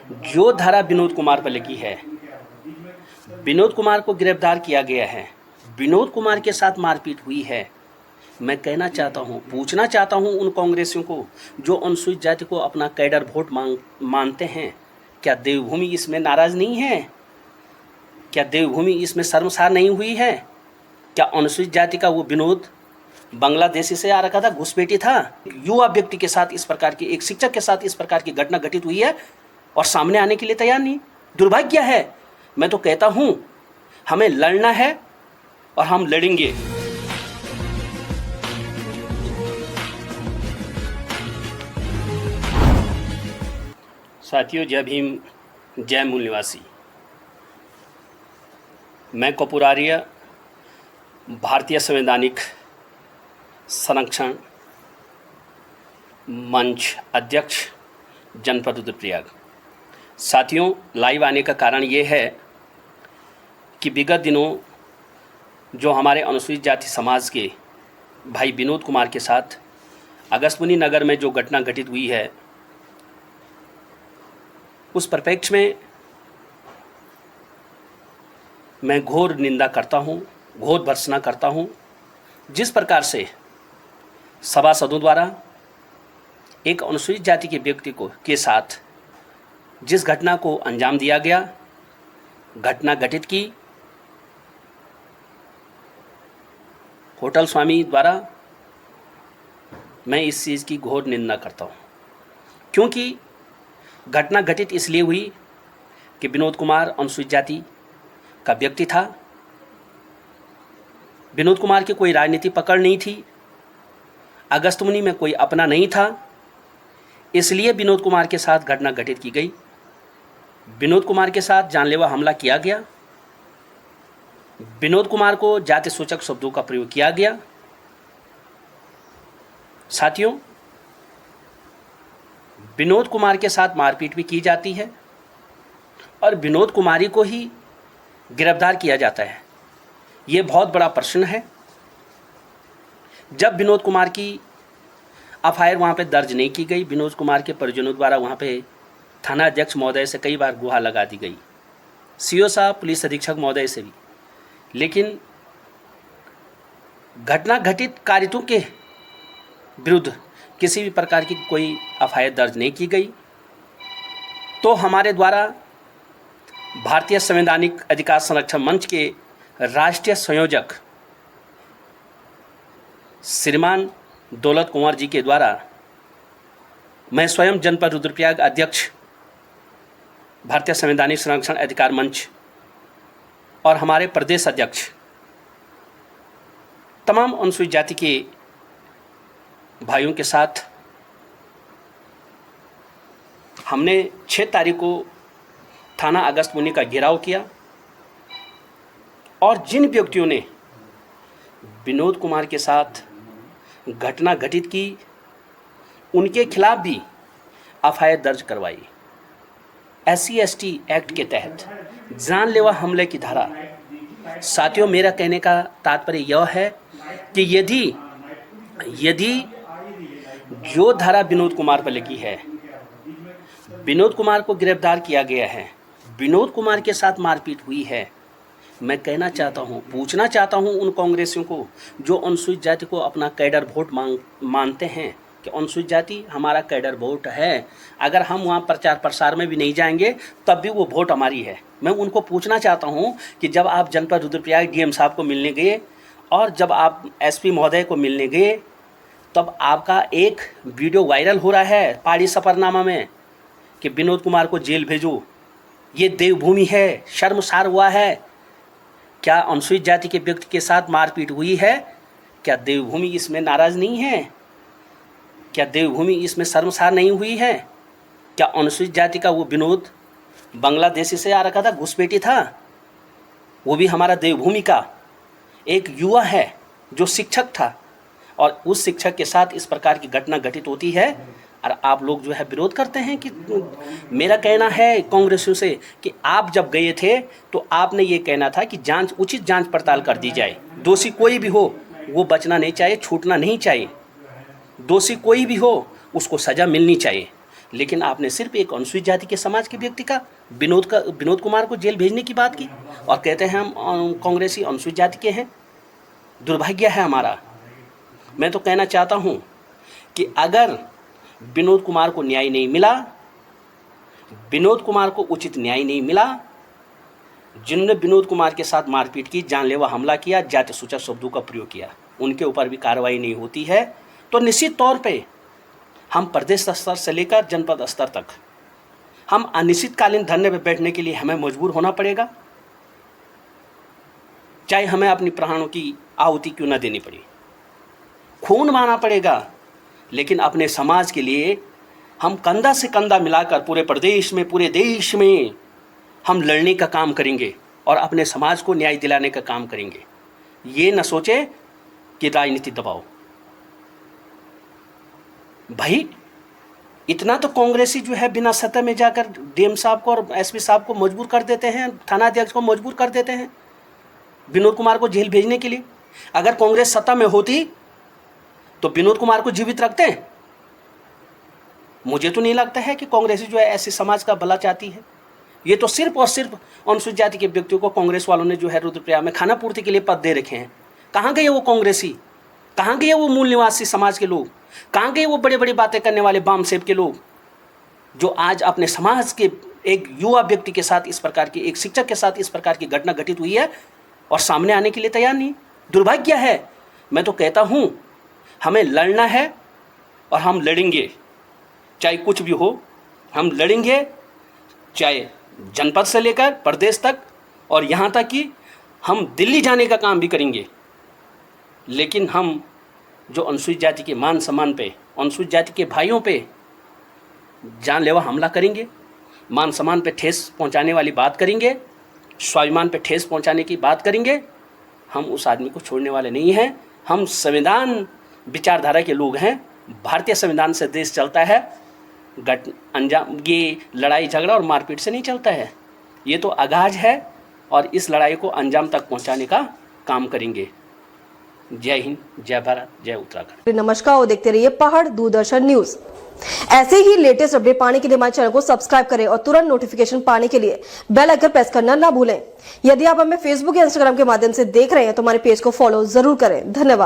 जो धारा विनोद कुमार पर लगी है, विनोद कुमार को गिरफ्तार किया गया है, विनोद कुमार के साथ मारपीट हुई है। मैं कहना चाहता हूँ, पूछना चाहता हूँ उन कांग्रेसियों को जो अनुसूचित जाति को अपना कैडर वोट मानते हैं, क्या देवभूमि इसमें नाराज़ नहीं है? क्या देवभूमि इसमें शर्मसार नहीं हुई है? क्या अनुसूचित जाति का वो विनोद बांग्लादेशी से आ रखा था, घुसपैठी था? युवा व्यक्ति के साथ इस प्रकार की, एक शिक्षक के साथ इस प्रकार की घटना घटित हुई है और सामने आने के लिए तैयार नहीं। दुर्भाग्य है। मैं तो कहता हूं हमें लड़ना है और हम लड़ेंगे। साथियों, जय भीम, जय मूल निवासी। मैं कपूर आर्य, भारतीय संवैधानिक संरक्षण मंच अध्यक्ष, जनपद रुद्रप्रयाग। साथियों, लाइव आने का कारण ये है कि विगत दिनों जो हमारे अनुसूचित जाति समाज के भाई विनोद कुमार के साथ अगस्त्यमुनि नगर में जो घटना घटित हुई है, उस परिप्रेक्ष्य में मैं घोर निंदा करता हूँ, घोर भर्त्सना करता हूँ। जिस प्रकार से सभासदों द्वारा एक अनुसूचित जाति के व्यक्ति को के साथ जिस घटना को अंजाम दिया गया, घटना घटित की होटल स्वामी द्वारा, मैं इस चीज़ की घोर निंदा करता हूँ। क्योंकि घटना घटित इसलिए हुई कि विनोद कुमार अनुसूचित जाति का व्यक्ति था। विनोद कुमार की कोई राजनीति पकड़ नहीं थी, अगस्त्यमुनि में कोई अपना नहीं था, इसलिए विनोद कुमार के साथ घटना घटित की गई। विनोद कुमार के साथ जानलेवा हमला किया गया, विनोद कुमार को जाति सूचक शब्दों का प्रयोग किया गया। साथियों, विनोद कुमार के साथ मारपीट भी की जाती है और विनोद कुमारी को ही गिरफ्तार किया जाता है। ये बहुत बड़ा प्रश्न है। जब विनोद कुमार की एफआईआर वहाँ पे दर्ज नहीं की गई, विनोद कुमार के परिजनों द्वारा वहाँ पे थाना अध्यक्ष महोदय से कई बार गुहार लगा दी गई, सीओ साहब, पुलिस अधीक्षक महोदय से भी, लेकिन घटना घटित कारितों के विरुद्ध किसी भी प्रकार की कोई एफआईआर दर्ज नहीं की गई। तो हमारे द्वारा भारतीय संवैधानिक अधिकार संरक्षण मंच के राष्ट्रीय संयोजक श्रीमान दौलत कुंवर जी के द्वारा मैं स्वयं जनपद रुद्रप्रयाग अध्यक्ष भारतीय संवैधानिक संरक्षण अधिकार मंच और हमारे प्रदेश अध्यक्ष तमाम अनुसूचित जाति के भाइयों के साथ हमने 6 तारीख को थाना अगस्त्यमुनि का घेराव किया और जिन व्यक्तियों ने विनोद कुमार के साथ घटना घटित की, उनके खिलाफ भी एफआईआर दर्ज करवाई। SC/ST एक्ट के तहत जानलेवा हमले की धारा। साथियों, मेरा कहने का तात्पर्य यह है कि यदि जो धारा विनोद कुमार पर लगी है, विनोद कुमार को गिरफ्तार किया गया है, विनोद कुमार के साथ मारपीट हुई है, मैं कहना चाहता हूँ, पूछना चाहता हूँ उन कांग्रेसियों को जो अनुसूचित जाति को अपना कैडर वोट मानते हैं कि अनुसूचित जाति हमारा कैडर वोट है, अगर हम वहाँ प्रचार प्रसार में भी नहीं जाएंगे तब भी वो वोट हमारी है। मैं उनको पूछना चाहता हूँ कि जब आप जनपद रुद्रप्रयाग डीएम साहब को मिलने गए और जब आप SP महोदय को मिलने गए, तब आपका एक वीडियो वायरल हो रहा है पहाड़ी सफरनामा में कि विनोद कुमार को जेल भेजो, ये देवभूमि है, शर्मसार हुआ है। क्या अनुसूचित जाति के व्यक्ति के साथ मारपीट हुई है? क्या देवभूमि इसमें नाराज़ नहीं है? क्या देवभूमि इसमें शर्मसार नहीं हुई है? क्या अनुसूचित जाति का वो विनोद बांग्लादेशी से आ रखा था, घुसपैठी था, वो भी हमारा देवभूमि का एक युवा है जो शिक्षक था और उस शिक्षक के साथ इस प्रकार की घटना घटित होती है और आप लोग जो है विरोध करते हैं। कि मेरा कहना है कांग्रेसियों से कि आप जब गए थे तो आपने ये कहना था कि उचित जांच पड़ताल कर दी जाए, दोषी कोई भी हो वो बचना नहीं चाहिए, छूटना नहीं चाहिए, दोषी कोई भी हो उसको सज़ा मिलनी चाहिए। लेकिन आपने सिर्फ एक अनुसूचित जाति के समाज के व्यक्ति का विनोद कुमार को जेल भेजने की बात की और कहते हैं हम कांग्रेसी अनुसूचित जाति के हैं। दुर्भाग्य है हमारा। मैं तो कहना चाहता हूं कि अगर विनोद कुमार को न्याय नहीं मिला, विनोद कुमार को उचित न्याय नहीं मिला, जिन्होंने विनोद कुमार के साथ मारपीट की, जानलेवा हमला किया, जाति सूचक शब्दों का प्रयोग किया, उनके ऊपर भी कार्रवाई नहीं होती है तो निश्चित तौर पे हम प्रदेश स्तर से लेकर जनपद स्तर तक हम अनिश्चितकालीन धरने पर बैठने के लिए हमें मजबूर होना पड़ेगा, चाहे हमें अपनी प्राणों की आहुति क्यों न देनी पड़े, खून बहाना पड़ेगा, लेकिन अपने समाज के लिए हम कंधा से कंधा मिलाकर पूरे प्रदेश में, पूरे देश में हम लड़ने का काम करेंगे और अपने समाज को न्याय दिलाने का काम करेंगे। ये न सोचे कि राजनीति दबाओ। भाई इतना तो कांग्रेसी जो है बिना सत्ता में जाकर डीएम साहब को और एसपी साहब को मजबूर कर देते हैं, थानाध्यक्ष को मजबूर कर देते हैं विनोद कुमार को जेल भेजने के लिए। अगर कांग्रेस सत्ता में होती तो विनोद कुमार को जीवित रखते हैं? मुझे तो नहीं लगता है कि कांग्रेसी जो है ऐसे समाज का भला चाहती है। ये तो सिर्फ और सिर्फ अनुसूचित जाति के व्यक्तियों को कांग्रेस वालों ने जो है रुद्रप्रयाग में खाना पूर्ति के लिए पद दे रखे हैं। कहाँ गए वो कांग्रेसी? कहाँ गए वो मूल निवासी समाज के लोग? कहाँ गए वो बड़े बड़े बातें करने वाले बाम सेब के लोग जो आज अपने समाज के एक युवा व्यक्ति के साथ इस प्रकार की, एक शिक्षक के साथ इस प्रकार की घटना घटित हुई है और सामने आने के लिए तैयार नहीं? दुर्भाग्य है। मैं तो कहता हूँ हमें लड़ना है और हम लड़ेंगे, चाहे कुछ भी हो हम लड़ेंगे, चाहे जनपद से लेकर प्रदेश तक और यहाँ तक कि हम दिल्ली जाने का काम भी करेंगे। लेकिन हम जो अनुसूचित जाति के मान सम्मान पे, अनुसूचित जाति के भाइयों पे जानलेवा हमला करेंगे, मान सम्मान पे ठेस पहुंचाने वाली बात करेंगे, स्वाभिमान पे ठेस पहुंचाने की बात करेंगे, हम उस आदमी को छोड़ने वाले नहीं हैं। हम संविधान विचारधारा के लोग हैं। भारतीय संविधान से देश चलता है। अंजाम ये लड़ाई झगड़ा और मारपीट से नहीं चलता है। ये तो आगाज है और इस लड़ाई को अंजाम तक पहुंचाने का काम करेंगे। जय हिंद, जय भारत, जय उत्तराखंड। नमस्कार और देखते रहिए पहाड़ दूरदर्शन न्यूज। ऐसे ही लेटेस्ट अपडेट पाने के लिए हमारे चैनल को सब्सक्राइब करें और तुरंत नोटिफिकेशन पाने के लिए बेल आइकन प्रेस करना ना भूलें। यदि आप हमें फेसबुक या इंस्टाग्राम के माध्यम से देख रहे हैं तो हमारे पेज को फॉलो जरूर करें। धन्यवाद।